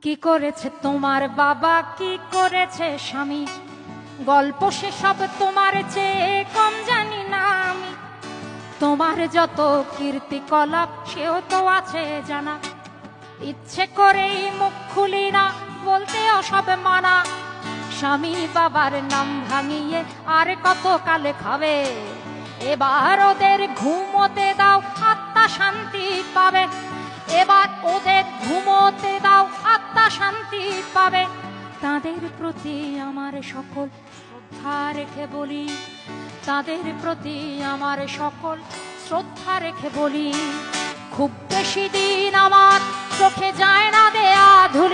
কি করেছে তোমার বাবা, কি করেছে স্বামী, গল্প সেসব তোমার চেয়ে কম জানি না আমি। তোমার যত কীর্তিকলাপ সেও তো আছে জানা, ইচ্ছে করেই মুখ খুলি না, বলতে সব মানা। স্বামী বাবার নাম ভাঙিয়ে আর কত কালে খাবে, এবার ওদের ঘুমোতে দাও, আত্মা শান্তি পাবে। এবার ওদের ঘুমোতে দাও, আত্মা শান্তি পাবে। তাদের প্রতি আমার সকল শ্রদ্ধা রেখে বলি, তাদের প্রতি আমার সকল শ্রদ্ধা রেখে বলি, খুব বেশি দিন আমার চোখে যায় না দেয়া ধুলি।